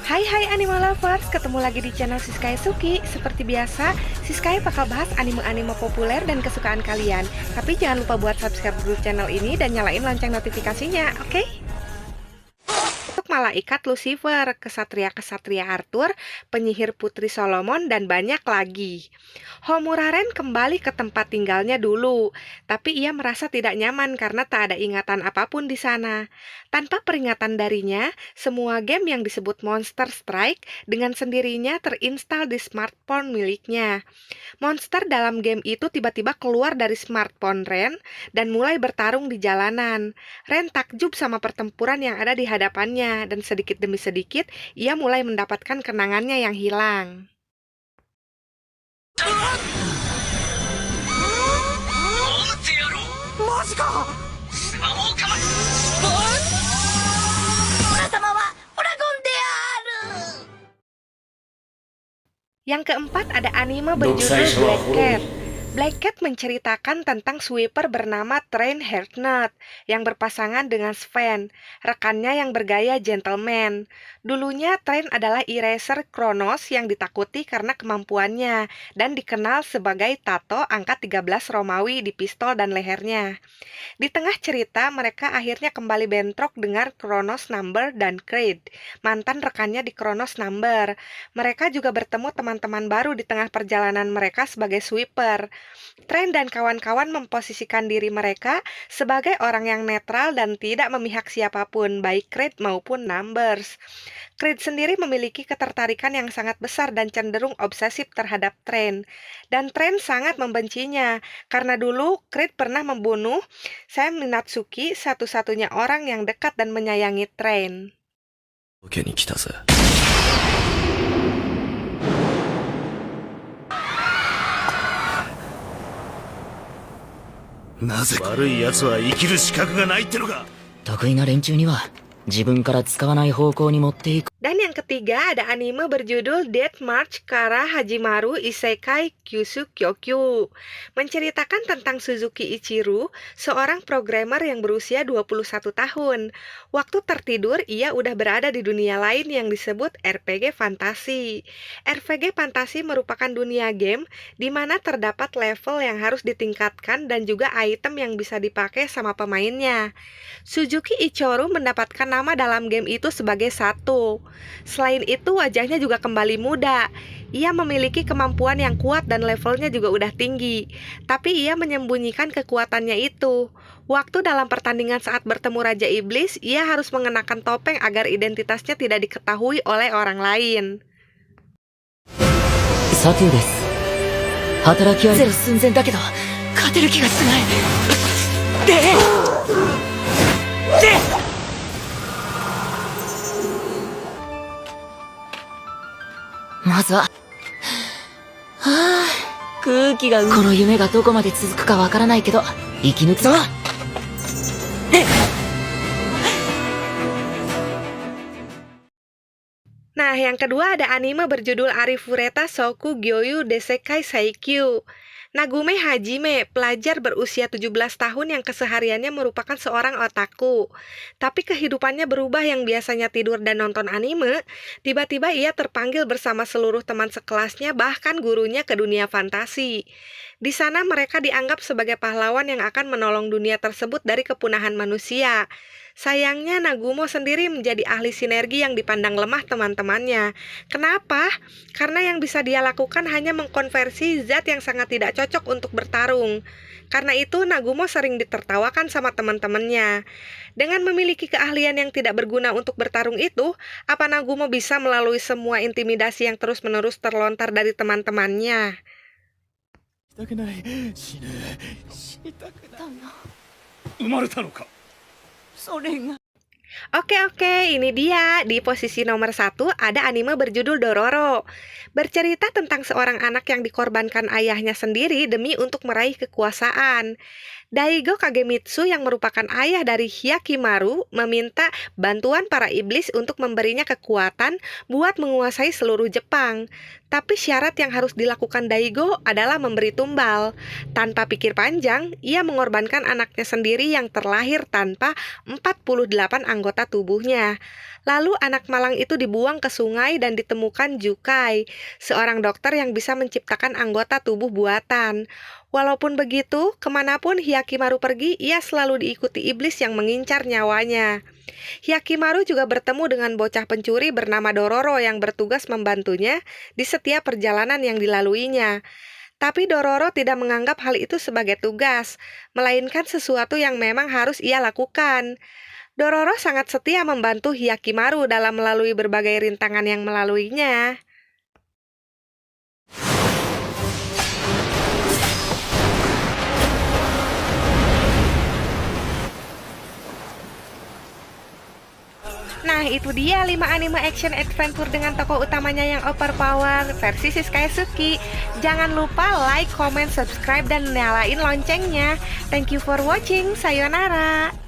Hai anime lovers, ketemu lagi di channel Siskai Suki. Seperti biasa, Siskai bakal bahas anime-anime populer dan kesukaan kalian. Tapi jangan lupa buat subscribe dulu channel ini dan nyalain lonceng notifikasinya, oke? Untuk malaikat Lucifer, kesatria-kesatria Arthur, penyihir putri Solomon, dan banyak lagi. Homuraren kembali ke tempat tinggalnya dulu, tapi ia merasa tidak nyaman karena tak ada ingatan apapun di sana. Tanpa peringatan darinya, semua game yang disebut Monster Strike dengan sendirinya terinstal di smartphone miliknya. Monster dalam game itu tiba-tiba keluar dari smartphone Ren dan mulai bertarung di jalanan. Ren takjub sama pertempuran yang ada di hadapannya, dan sedikit demi sedikit ia mulai mendapatkan kenangannya yang hilang. Yang keempat ada anime berjudul Black Cat. Black Cat menceritakan tentang sweeper bernama Train Heartnut yang berpasangan dengan Sven, rekannya yang bergaya gentleman. Dulunya Train adalah eraser Kronos yang ditakuti karena kemampuannya dan dikenal sebagai tato angka 13 Romawi di pistol dan lehernya. Di tengah cerita, mereka akhirnya kembali bentrok dengan Kronos Number dan Creed, mantan rekannya di Kronos Number. Mereka juga bertemu teman-teman baru di tengah perjalanan mereka sebagai sweeper. Train dan kawan-kawan memposisikan diri mereka sebagai orang yang netral dan tidak memihak siapapun, baik Creed maupun Numbers. Creed sendiri memiliki ketertarikan yang sangat besar dan cenderung obsesif terhadap Train. Dan Train sangat membencinya, karena dulu Creed pernah membunuh Sam Minatsuki, satu-satunya orang yang dekat dan menyayangi Train. Oke, ini kita se. なぜ悪い奴は生きる資格がないってのか。得意な連中には自分から使わない方向に持っていく。 Dan yang ketiga ada anime berjudul Death March Kara Hajimaru Isekai Kyushu Kyokyu, menceritakan tentang Suzuki Ichiru, seorang programmer yang berusia 21 tahun. Waktu tertidur, ia udah berada di dunia lain yang disebut RPG fantasi. RPG fantasi merupakan dunia game di mana terdapat level yang harus ditingkatkan dan juga item yang bisa dipakai sama pemainnya. Suzuki Ichiru mendapatkan nama dalam game itu sebagai Sato. Selain itu, wajahnya juga kembali muda. Ia memiliki kemampuan yang kuat dan levelnya juga udah tinggi. Tapi ia menyembunyikan kekuatannya itu. Waktu dalam pertandingan saat bertemu Raja Iblis, ia harus mengenakan topeng agar identitasnya tidak diketahui oleh orang lain. サトゥです。働きはゼロ寸前だけど勝てる気がしない。まずは空気がこの夢がどこまで続くかわからないけど生き抜くぞ。 Nah, yang kedua ada anime berjudul Arifureta Soku Gyoyu Desekai Saikyu. Nagume Hajime, pelajar berusia 17 tahun yang kesehariannya merupakan seorang otaku. Tapi kehidupannya berubah, yang biasanya tidur dan nonton anime, tiba-tiba ia terpanggil bersama seluruh teman sekelasnya, bahkan gurunya, ke dunia fantasi. Di sana mereka dianggap sebagai pahlawan yang akan menolong dunia tersebut dari kepunahan manusia. Sayangnya Nagumo sendiri menjadi ahli sinergi yang dipandang lemah teman-temannya. Kenapa? Karena yang bisa dia lakukan hanya mengkonversi zat yang sangat tidak cocok untuk bertarung. Karena itu Nagumo sering ditertawakan sama teman-temannya. Dengan memiliki keahlian yang tidak berguna untuk bertarung itu, apa Nagumo bisa melalui semua intimidasi yang terus-menerus terlontar dari teman-temannya? Oke, ini dia. Di posisi nomor 1 ada anime berjudul Dororo. Bercerita tentang seorang anak yang dikorbankan ayahnya sendiri demi untuk meraih kekuasaan. Daigo Kagemitsu yang merupakan ayah dari Hyakimaru meminta bantuan para iblis untuk memberinya kekuatan buat menguasai seluruh Jepang. Tapi syarat yang harus dilakukan Daigo adalah memberi tumbal. Tanpa pikir panjang, ia mengorbankan anaknya sendiri yang terlahir tanpa 48 anggota tubuhnya. Lalu anak malang itu dibuang ke sungai dan ditemukan Jukai, seorang dokter yang bisa menciptakan anggota tubuh buatan. Walaupun begitu, kemanapun Hyakimaru pergi, ia selalu diikuti iblis yang mengincar nyawanya. Hyakimaru juga bertemu dengan bocah pencuri bernama Dororo yang bertugas membantunya di setiap perjalanan yang dilaluinya. Tapi Dororo tidak menganggap hal itu sebagai tugas, melainkan sesuatu yang memang harus ia lakukan. Dororo sangat setia membantu Hyakimaru dalam melalui berbagai rintangan yang melaluinya. Nah, itu dia 5 anime action adventure dengan tokoh utamanya yang overpower versi Shisuke. Jangan lupa like, comment, subscribe, dan nyalain loncengnya. Thank you for watching. Sayonara.